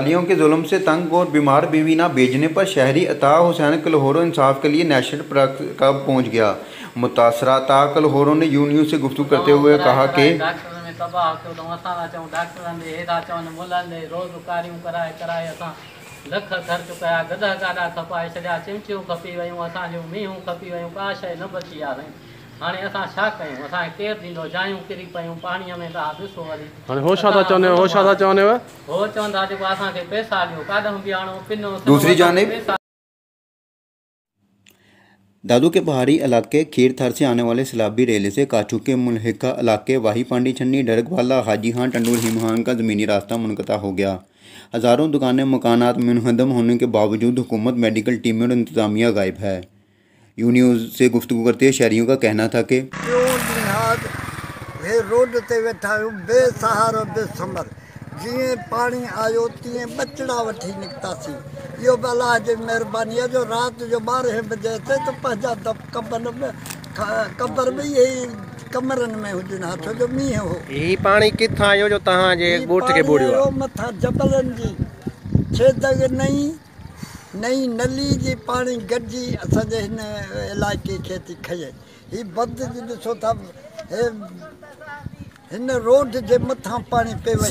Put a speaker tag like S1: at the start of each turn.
S1: सालियों के जुल्म से तंग और बीमार बीवी ना भेजने पर शहरी अता हुसैन कलहोरो इंसाफ के लिए नेशनल पार्क कब पहुंच गया। मुतासरा अता कलहोरो ने यूं न्यूज़ से गुफ्तगू करते हुए कहा कि
S2: लख ख़र्च कया, गदा गाॾा खपाए छॾिया, चिमचियूं खपी वयूं, असांजूं मीहूं खपी वयूं, का शइ न बची आहे साईं। हाणे असां छा कयूं, असांखे केरु ॾींदो, जायूं किरी पयूं पाणीअ में, तव्हां ॾिसो वरी।
S3: हाणे हो छा था चवनि, हो छा था चवनि?
S2: हो चवंदा जेको असांखे पैसा ॾियो, काॾों बि आणो पिनो।
S1: दूसरी जानिब दादू के पहाड़ी इलाके खीरथर से आने वाले सैलाबी रेले से काचू के मुल्हिका इलाके वाही पांडी छन्नी डरगवाला हाजी खान टंडूर हिमहान का ज़मीनी रास्ता मुनक़ता हो गया। हज़ारों दुकानें मकानात मुनहदम होने के बावजूद हुकूमत, मेडिकल टीमें और इंतज़ामिया गायब है। यू न्यूज़ से गुफ्तगू करते हुए शहरियों का कहना था कि
S4: रोड ते वेठा आहियूं बेसहारो बेसमर, जीअं पानी आयो तीअं बचड़ा वठी निकितासीं। इहो अलाह जी महिरबानी आहे जो राति जो 12 बजे ते त पंहिंजा कबर में इहे कमरनि में हुजनि हा, छो जो मींहुं हो।
S3: ही पानी किथां आयो जो तव्हांजे ॻोठ खे ॿोड़ियो आहे?
S4: मथां जबलनि जी छेदग नई नली जी पानी गॾिजी असांजे हिन इलाइक़े खे थी खये। ही बंद जी ॾिसो था, हिन रोड जे मथां पानी पे वयो।